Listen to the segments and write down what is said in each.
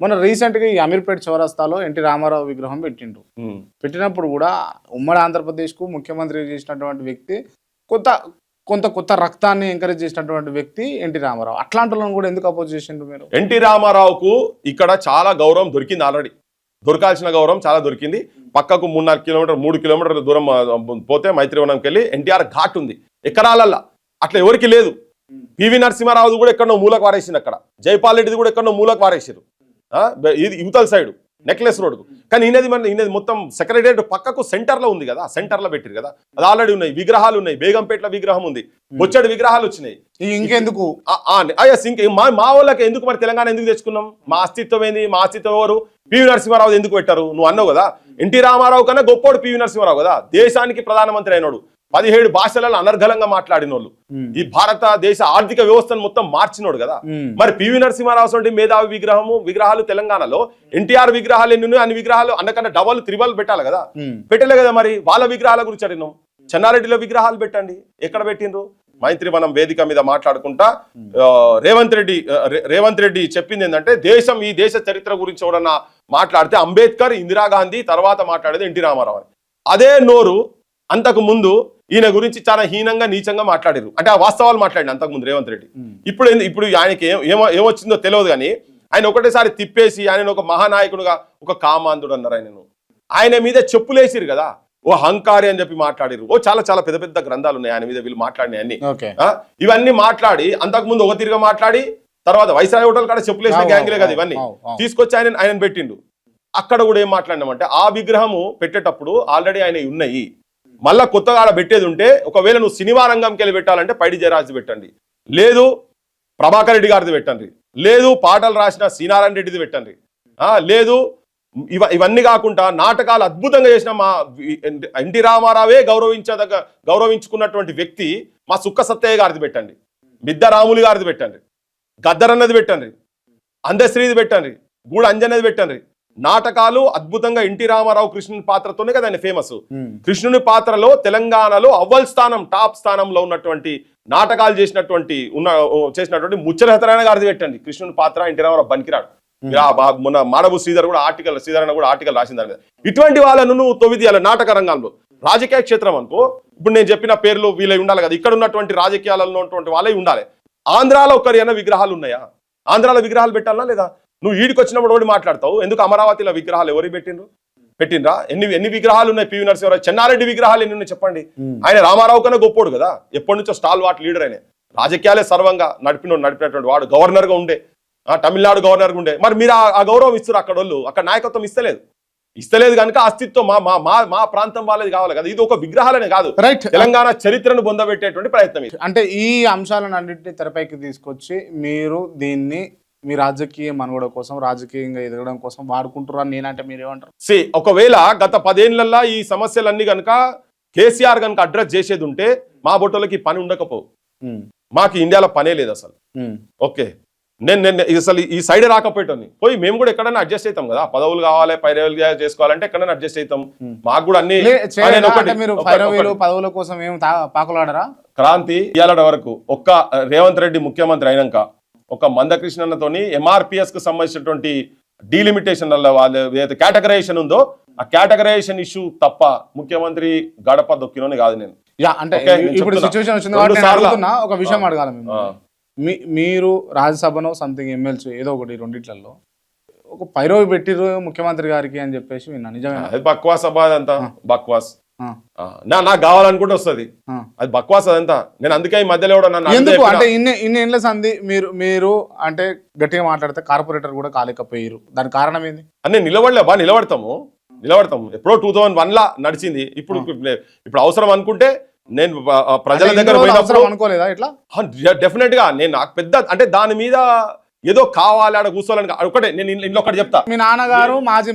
మొన్న రీసెంట్గా ఈ అమీర్పేట్ చౌరస్తాలో ఎన్టీ రామారావు విగ్రహం పెట్టిండ్రు. పెట్టినప్పుడు కూడా ఉమ్మడి ఆంధ్రప్రదేశ్కు ముఖ్యమంత్రి చేసినటువంటి వ్యక్తి కొత్త రక్తాన్ని ఎంకరేజ్ చేసినటువంటి వ్యక్తి ఎన్టీ రామారావు. అట్లాంటి వాళ్ళని కూడా ఎందుకు అపోజ్ చేసిండ్రు మీరు? ఎన్టీ రామారావుకు ఇక్కడ చాలా గౌరవం దొరికింది, ఆల్రెడీ దొరకాల్సిన గౌరవం చాలా దొరికింది. పక్కకు 3 కిలోమీటర్ల దూరం పోతే మైత్రివనంకి వెళ్ళి ఎన్టీఆర్ ఘాట్ ఉంది, ఎకరాలల్లా అట్లా ఎవరికి లేదు. పివి నరసింహారావు కూడా ఎక్కడో మూలకు వారేసింది, అక్కడ జైపాల్ రెడ్డిది కూడా ఎక్కడో మూలకు వారేసారు, ఇది యువతల సైడ్ నెక్లెస్ రోడ్కు. కానీ ఈయనది మొత్తం సెక్రటరియట్ పక్కకు సెంటర్లో ఉంది కదా, సెంటర్లో పెట్టారు కదా, అది ఆల్రెడీ ఉన్నాయి, విగ్రహాలు ఉన్నాయి, బేగంపేటలో విగ్రహం ఉంది, బొచ్చడి విగ్రహాలు వచ్చినాయి. ఇంకెందుకు మా వాళ్ళకి ఎందుకు మరి తెలంగాణ ఎందుకు తెచ్చుకున్నాం? మా అస్తిత్వం ఏంది? మా అస్తిత్వం ఎవరు? పివి నరసింహారావు ఎందుకు పెట్టారు? నువ్వు అన్నావు కదా, ఎన్టీ రామారావు కన్నా గొప్పోడు పివి నరసింహారావు కదా, దేశానికి ప్రధానమంత్రి అయినాడు, 17 భాషలలో అనర్గళంగా మాట్లాడినోళ్ళు, ఈ భారతదేశ ఆర్థిక వ్యవస్థను మొత్తం మార్చినోడు కదా. మరి పివి నరసింహారావు మేధావి విగ్రహాలు తెలంగాణలో ఎన్టీఆర్ విగ్రహాలు ఎన్ని, అన్ని విగ్రహాలు అన్నకన్నా డబల్ త్రిబల్ పెట్టాలి కదా, పెట్టలే కదా. మరి వాళ్ళ విగ్రహాల గురించి అడిగినాం. చెన్నారెడ్డిలో విగ్రహాలు పెట్టండి, ఎక్కడ పెట్టిండ్రు? మైత్రి మనం వేదిక మీద మాట్లాడుకుంటా రేవంత్ రెడ్డి చెప్పింది ఏంటంటే, ఈ దేశ చరిత్ర గురించి ఎవరన్నా మాట్లాడితే అంబేద్కర్, ఇందిరాగాంధీ, తర్వాత మాట్లాడేది ఎన్టీ రామారావు అని. అదే నోరు అంతకు ముందు ఈయన గురించి చాలా హీనంగా నీచంగా మాట్లాడారు, అంటే ఆ వాస్తవాలు మాట్లాడి అంతకుముందు రేవంత్ రెడ్డి. ఇప్పుడు ఆయనకి ఏమొచ్చిందో తెలియదు, కానీ ఆయన ఒకటేసారి తిప్పేసి ఆయన ఒక మహానాయకుడుగా, ఒక కామాంధుడు అన్నారు ఆయనను. ఆయన మీద చెప్పులేసిరు కదా, ఓ హంకారి అని చెప్పి మాట్లాడారు. చాలా చాలా పెద్ద పెద్ద గ్రంథాలు ఉన్నాయి ఆయన మీద వీళ్ళు మాట్లాడినాయన్ని. ఇవన్నీ మాట్లాడి అంతకుముందు ఒక తిరిగా మాట్లాడి తర్వాత వైస్రాయ్ హోటల్ కాడ చెప్పులేసిన గ్యాంగ్లే కదా ఇవన్నీ తీసుకొచ్చి ఆయన పెట్టిండు. అక్కడ కూడా ఏం మాట్లాడినామంటే, ఆ విగ్రహము పెట్టేటప్పుడు ఆల్రెడీ ఆయన ఉన్నాయి, మళ్ళా కొత్తగా ఆడ పెట్టేది ఉంటే, ఒకవేళ నువ్వు సినిమా రంగంకి వెళ్ళి పెట్టాలంటే పైడి జయరాజ్ పెట్టండి, లేదు ప్రభాకర్ రెడ్డి గారిది పెట్టండి, లేదు పాటలు రాసిన శ్రీనారాయణ రెడ్డిది పెట్టండి, లేదు ఇవన్నీ కాకుండా నాటకాలు అద్భుతంగా చేసిన మా ఎన్టీ రామారావే గౌరవించుకున్నటువంటి వ్యక్తి మా సుక్క సత్తయ్య గారిది పెట్టండి, మిద్ద రాములు గారిది పెట్టండి, గద్దరన్నది పెట్టండి, అందశ్రీది పెట్టండి, గూడ అంజనది పెట్టండి. నాటకాలు అద్భుతంగా ఎన్టీ రామారావు కృష్ణుని పాత్రతోనే కదా ఆయన ఫేమస్. కృష్ణుని పాత్రలో తెలంగాణలో అవ్వల్ స్థానం, టాప్ స్థానంలో ఉన్నటువంటి నాటకాలు చేసినటువంటి ముచ్చరహతరాయణ గారిది పెట్టండి. కృష్ణుని పాత్ర ఎన్టీ రామారావు బనికిరాడు. మొన్న మాడబు శ్రీధర్ కూడా ఆర్టికల్ రాసిన దాని మీద. ఇటువంటి వాళ్ళను నువ్వు తొవిదీయాలి నాటక రంగంలో. రాజకీయ క్షేత్రం అనుకో, ఇప్పుడు నేను చెప్పిన పేర్లు వీళ్ళవి ఉండాలి కదా, ఇక్కడ ఉన్నటువంటి రాజకీయాలలో ఉన్నటువంటి వాళ్ళే ఉండాలి. ఆంధ్రాలో ఒకరి అన్న విగ్రహాలు ఉన్నాయా? ఆంధ్రాలో విగ్రహాలు పెట్టాలనా లేదా? నువ్వు ఈడికి వచ్చినప్పుడు ఒకటి మాట్లాడతావు, ఎందుకు అమరావతిలో విగ్రహాలు ఎవరికి పెట్టిండ్రా? ఎన్ని విగ్రహాలు ఉన్నాయి? పివి నరసింహారావు, చెన్నారెడ్డి విగ్రహాలు ఎన్ని ఉన్నాయి చెప్పండి? ఆయన రామారావు కన్నా గొప్పోడు కదా, ఎప్పటి నుంచో స్టాల్ వాట్ లీడర్ అయినా, రాజకీయాలే సర్వంగా నడిపినటువంటి వాడు, గవర్నర్ గా ఉండే, తమిళనాడు గవర్నర్ గా ఉండే. మరి మీరు ఆ గౌరవం ఇస్తారు, అక్కడ వాళ్ళు అక్కడ నాయకత్వం ఇస్తలేదు కనుక అస్తిత్వం మా ప్రాంతం వాళ్ళది కావాలి కదా. ఇది ఒక విగ్రహాలనే కాదు, తెలంగాణ చరిత్రను పొందబెట్టేటువంటి ప్రయత్నం. అంటే ఈ అంశాలను అన్నింటినీ తెరపైకి తీసుకొచ్చి మీరు దీన్ని మీ రాజకీయ మనుగడ కోసం, రాజకీయంగా ఎదగడం కోసం వాడుకుంటున్నారు నేనంటే మీరేమంటారు? ఒకవేళ గత 10 ఏళ్లలో ఈ సమస్యలన్నీ కనుక కేసీఆర్ కనుక అడ్రస్ చేసేది ఉంటే మా బొట్టలకి పని ఉండకపోవు. మాకు ఇండియాలో పనే లేదు అసలు. ఓకే, నేను అసలు ఈ సైడ్ రాకపోయేటోని పోయి మేము కూడా ఎక్కడైనా అడ్జస్ట్ అవుతాం కదా, పదవులు కావాలి, పైరవులు చేసుకోవాలంటే ఎక్కడైనా అడ్జస్ట్ అవుతాం. మాకు కూడా అన్ని పదవుల కోసం ఏం పాకులాడరా? క్రాంతి ఇవాళ వరకు ఒక్క రేవంత్ రెడ్డి ముఖ్యమంత్రి అయినాక ఒక మందకృష్ణతోని ఎంఆర్పిఎస్ కు సంబంధించినటువంటి డీలిమిటేషన్ వాళ్ళు ఏదైతే కేటగరైజేషన్ ఉందో ఆ కేటగరైజేషన్ ఇష్యూ తప్ప ముఖ్యమంత్రి గడప దొక్కినోని కాదు నేను. అంటే ఇప్పుడు సిచ్యువేషన్ వచ్చింది ఒక విషయం అడగాలి. మీరు రాజ్యసభలో సంథింగ్ ఎమ్మెల్సీ ఏదో ఒకటి రెండిట్లలో ఒక పైరవి పెట్టిరు ముఖ్యమంత్రి గారికి అని చెప్పేసి విన్నా, నిజమేనా? బక్వాస్ అబ్బా, అదంతా బక్వాస్. నాకు కావాలనుకుంటే వస్తుంది, అది బక్వాస్ అదంతా. నేను అందుకే ఈ మధ్యలో ఎందుకు అంటే ఇన్ని ఏళ్ళ సంది మీరు అంటే గట్టిగా మాట్లాడితే కార్పొరేటర్ కూడా కాలేకపోయారు, దాని కారణం ఏంది? అని నిలబడతాము. ఎప్పుడో 2001 లా నడిచింది. ఇప్పుడు అవసరం అనుకుంటే నేను ప్రజల దగ్గర అనుకోలేదా ఇట్లా? డెఫినెట్ గా నేను నాకు పెద్ద అంటే దాని మీద ఏదో కావాలి ఆడ కూర్చోవాలని ఒకటే నేను ఇంట్లో ఒకటి చెప్తా. మీ నాన్నగారు మాజీ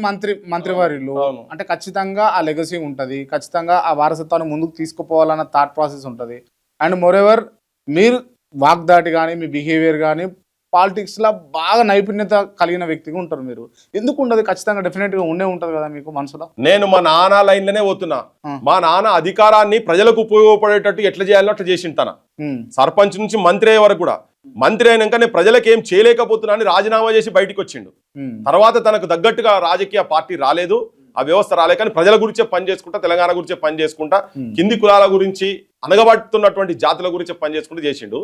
మంత్రివర్యులు అంటే ఖచ్చితంగా ఆ లెగసీ ఉంటది, ఖచ్చితంగా ఆ వారసత్వాన్ని ముందుకు తీసుకుపోవాలన్న థాట్ ప్రాసెస్ ఉంటది. అండ్ మోరెవర్ మీరు వాగ్దాటి కానీ మీ బిహేవియర్ కానీ పాలిటిక్స్ లో బాగా నైపుణ్యత కలిగిన వ్యక్తిగా ఉంటారు మీరు. ఎందుకు ఉండదు? ఖచ్చితంగా డెఫినెట్ గా ఉండే ఉంటది కదా మీకు మనసులో. నేను మా నాన్న లైన్లోనే పోతున్నా. మా నాన్న అధికారాన్ని ప్రజలకు ఉపయోగపడేటట్టు ఎట్లా చేయాలో అట్లా చేసింటాను. సర్పంచ్ నుంచి మంత్రి అయ్యే వరకు కూడా. మంత్రి అయినాక నేను ప్రజలకు ఏం చేయలేకపోతున్నా అని రాజీనామా చేసి బయటికి వచ్చిండు. తర్వాత తనకు తగ్గట్టుగా రాజకీయ పార్టీ రాలేదు, ఆ వ్యవస్థ రాలే, కానీ ప్రజల గురించే పని చేసుకుంటా, తెలంగాణ గురించే పని చేసుకుంటా, కింది కులాల గురించి, అనగబడుతున్నటువంటి జాతుల గురించి పని చేసుకుంటూ చేసిండు.